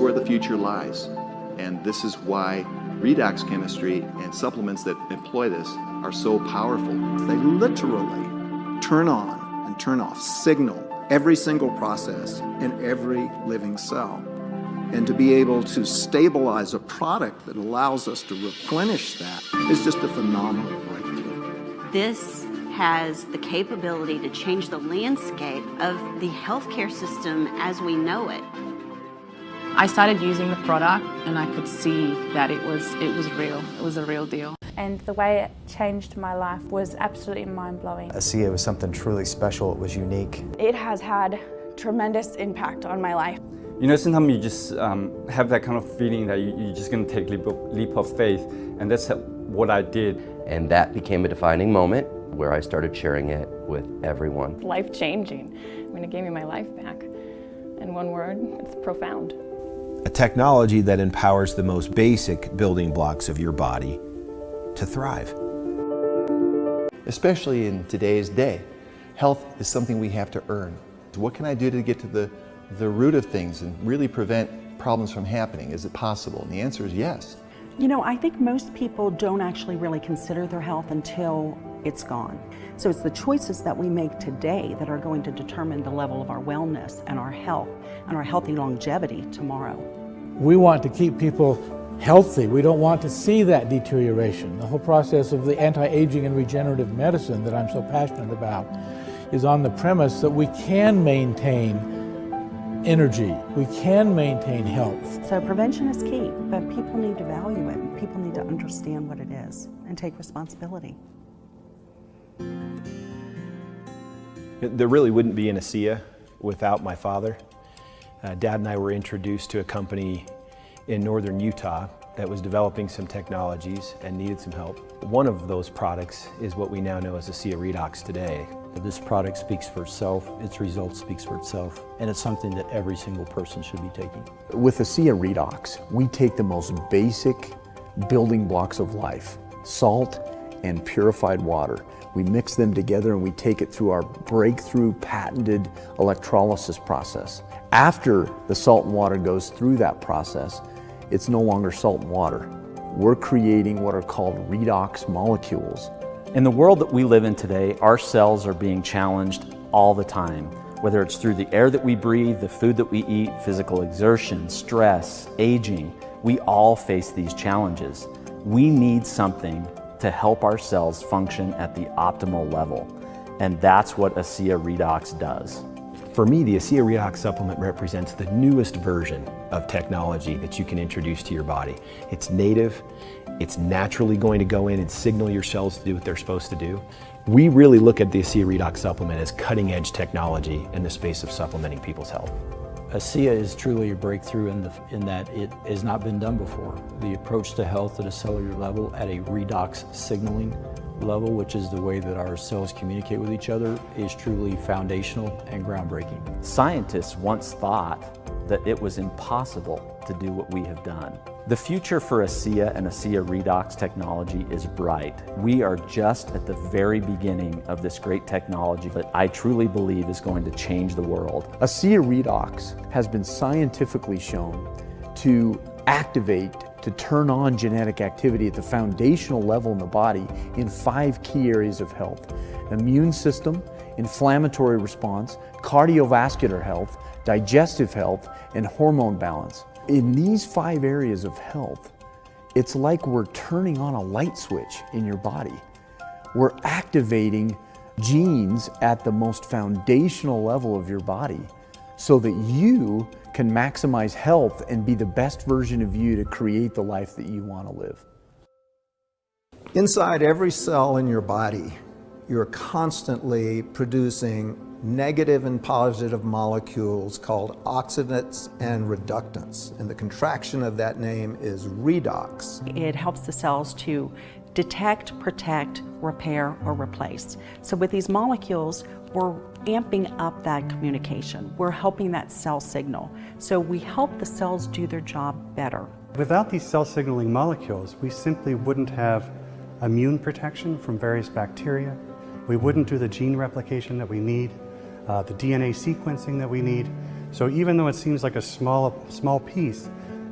where the future lies. And this is why redox chemistry and supplements that employ this are so powerful. They literally turn on and turn off, signal every single process in every living cell. And to be able to stabilize a product that allows us to replenish that is just a phenomenal breakthrough. This has the capability to change the landscape of the healthcare system as we know it. I started using the product and I could see that it was real. It was a real deal. And the way it changed my life was absolutely mind-blowing. ASEA was something truly special. It was unique. It has had tremendous impact on my life. You know, sometimes you just have that kind of feeling that you're just going to take a leap of faith, and that's what I did. And that became a defining moment where I started sharing it with everyone. It's life-changing. I mean, it gave me my life back. In one word, it's profound. A technology that empowers the most basic building blocks of your body to thrive. Especially in today's day, health is something we have to earn. What can I do to get to the root of things and really prevent problems from happening? Is it possible? And the answer is yes. You know, I think most people don't actually really consider their health until it's gone. So it's the choices that we make today that are going to determine the level of our wellness and our health and our healthy longevity tomorrow. We want to keep people healthy. We don't want to see that deterioration. The whole process of the anti-aging and regenerative medicine that I'm so passionate about is on the premise that we can maintain energy, we can maintain health. So prevention is key, but people need to value it. People need to understand what it is and take responsibility. There really wouldn't be an ASEA without my father. Dad and I were introduced to a company in northern Utah that was developing some technologies and needed some help. One of those products is what we now know as ASEA Redox today. This product speaks for itself, its results speaks for itself, and it's something that every single person should be taking. With ASEA Redox, we take the most basic building blocks of life, salt and purified water. We mix them together and we take it through our breakthrough patented electrolysis process. After the salt and water goes through that process, it's no longer salt and water. We're creating what are called redox molecules. In the world that we live in today, our cells are being challenged all the time, whether it's through the air that we breathe, the food that we eat, physical exertion, stress, aging. We all face these challenges. We need something to help our cells function at the optimal level, and that's what ASEA Redox does. For me, the ASEA Redox supplement represents the newest version of technology that you can introduce to your body. It's native, it's naturally going to go in and signal your cells to do what they're supposed to do. We really look at the ASEA Redox supplement as cutting-edge technology in the space of supplementing people's health. ASEA is truly a breakthrough in that it has not been done before. The approach to health at a cellular level, at a redox signaling level, which is the way that our cells communicate with each other, is truly foundational and groundbreaking. Scientists once thought that it was impossible to do what we have done. The future for ASEA and ASEA Redox technology is bright. We are just at the very beginning of this great technology that I truly believe is going to change the world. ASEA Redox has been scientifically shown to activate, to turn on genetic activity at the foundational level in the body in 5 key areas of health: immune system, inflammatory response, cardiovascular health, digestive health, and hormone balance. In these 5 areas of health, it's like we're turning on a light switch in your body. We're activating genes at the most foundational level of your body so that you can maximize health and be the best version of you to create the life that you want to live. Inside every cell in your body, you're constantly producing negative and positive molecules called oxidants and reductants. And the contraction of that name is redox. It helps the cells to detect, protect, repair, or replace. So with these molecules, we're amping up that communication. We're helping that cell signal. So we help the cells do their job better. Without these cell signaling molecules, we simply wouldn't have immune protection from various bacteria. We wouldn't do the gene replication that we need, the DNA sequencing that we need. So even though it seems like a small piece,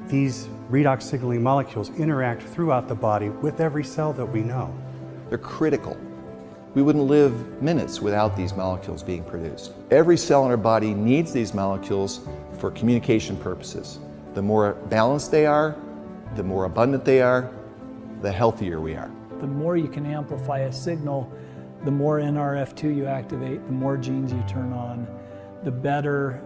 these redox signaling molecules interact throughout the body with every cell that we know. They're critical. We wouldn't live minutes without these molecules being produced. Every cell in our body needs these molecules for communication purposes. The more balanced they are, the more abundant they are, the healthier we are. The more you can amplify a signal, the more NRF2 you activate, the more genes you turn on, the better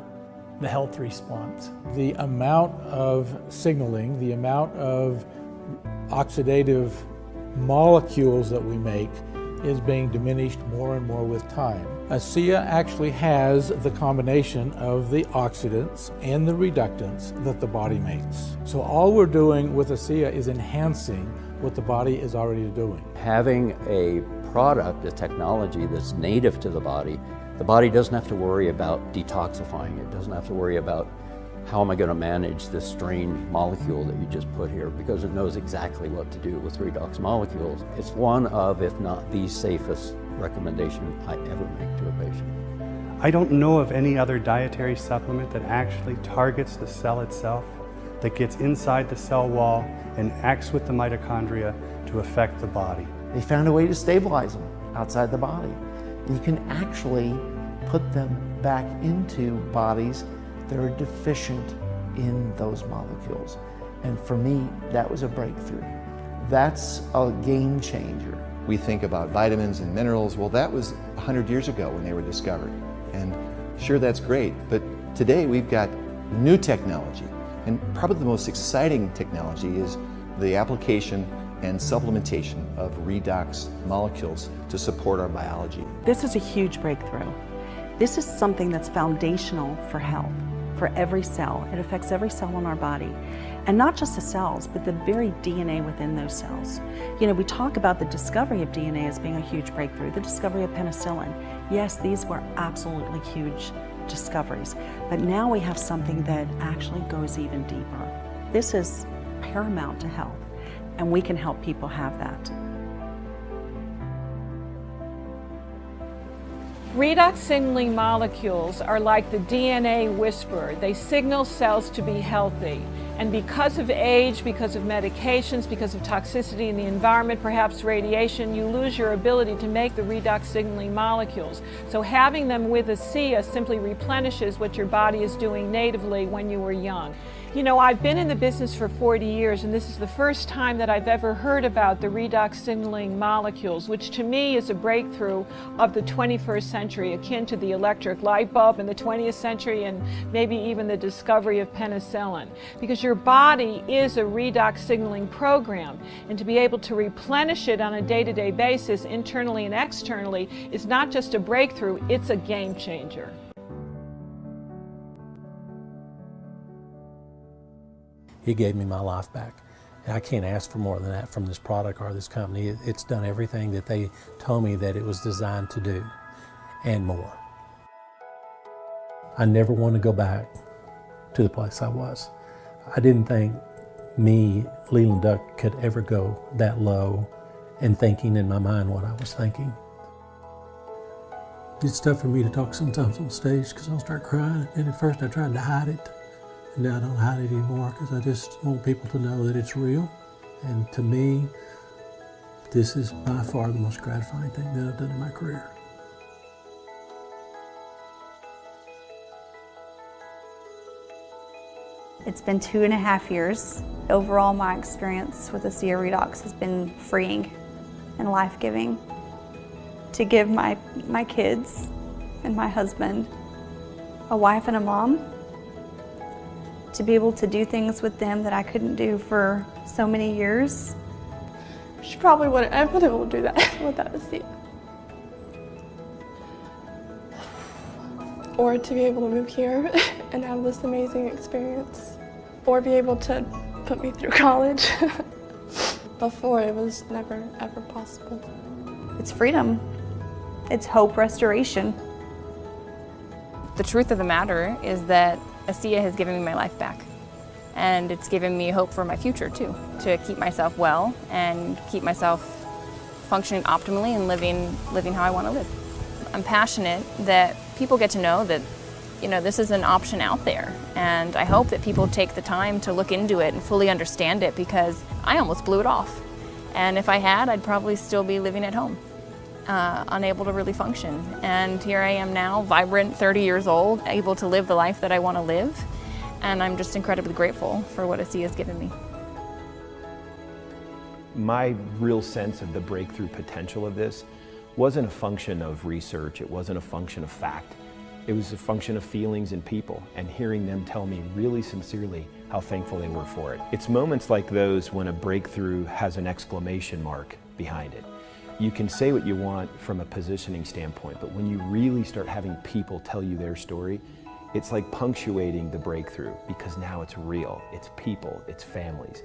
the health response. The amount of signaling, the amount of oxidative molecules that we make is being diminished more and more with time. ASEA actually has the combination of the oxidants and the reductants that the body makes. So all we're doing with ASEA is enhancing what the body is already doing. Having a product, a technology that's native to the body doesn't have to worry about detoxifying it, doesn't have to worry about how am I going to manage this strange molecule that you just put here, because it knows exactly what to do with redox molecules. It's one of, if not the safest recommendation I ever make to a patient. I don't know of any other dietary supplement that actually targets the cell itself, that gets inside the cell wall and acts with the mitochondria to affect the body. They found a way to stabilize them outside the body. You can actually put them back into bodies that are deficient in those molecules. And for me, that was a breakthrough. That's a game changer. We think about vitamins and minerals. Well, that was 100 years ago when they were discovered. And sure, that's great, but today we've got new technology. And probably the most exciting technology is the application and supplementation of redox molecules to support our biology. This is a huge breakthrough. This is something that's foundational for health, for every cell. It affects every cell in our body. And not just the cells, but the very DNA within those cells. You know, we talk about the discovery of DNA as being a huge breakthrough, the discovery of penicillin. Yes, these were absolutely huge discoveries, but now we have something that actually goes even deeper. This is paramount to health, and we can help people have that. Redox signaling molecules are like the DNA whisperer. They signal cells to be healthy. And because of age, because of medications, because of toxicity in the environment, perhaps radiation, you lose your ability to make the redox signaling molecules. So having them with ASEA simply replenishes what your body is doing natively when you were young. You know, I've been in the business for 40 years, and this is the first time that I've ever heard about the redox signaling molecules, which to me is a breakthrough of the 21st century, akin to the electric light bulb in the 20th century and maybe even the discovery of penicillin. Because your body is a redox signaling program, and to be able to replenish it on a day-to-day basis, internally and externally, is not just a breakthrough, it's a game changer. It gave me my life back. And I can't ask for more than that from this product or this company. It's done everything that they told me that it was designed to do, and more. I never want to go back to the place I was. I didn't think me, Leland Duck, could ever go that low and thinking in my mind what I was thinking. It's tough for me to talk sometimes on stage because I'll start crying, and at first I tried to hide it. And now I don't hide it anymore because I just want people to know that it's real. And to me, this is by far the most gratifying thing that I've done in my career. It's been 2.5 years. Overall, my experience with ASEA Redox has been freeing and life-giving. To give my kids and my husband a wife and a mom, to be able to do things with them that I couldn't do for so many years. She probably wouldn't have been able to do that without ASEA. Or to be able to move here and have this amazing experience. Or be able to put me through college. Before, it was never, ever possible. It's freedom. It's hope restoration. The truth of the matter is that ASEA has given me my life back, and it's given me hope for my future too, to keep myself well and keep myself functioning optimally and living how I want to live. I'm passionate that people get to know that you know, this is an option out there, and I hope that people take the time to look into it and fully understand it, because I almost blew it off. And if I had, I'd probably still be living at home, unable to really function. And here I am now, vibrant, 30 years old, able to live the life that I want to live. And I'm just incredibly grateful for what ASEA has given me. My real sense of the breakthrough potential of this wasn't a function of research, it wasn't a function of fact. It was a function of feelings and people, and hearing them tell me really sincerely how thankful they were for it. It's moments like those when a breakthrough has an exclamation mark behind it. You can say what you want from a positioning standpoint, but when you really start having people tell you their story, it's like punctuating the breakthrough, because now it's real, it's people, it's families.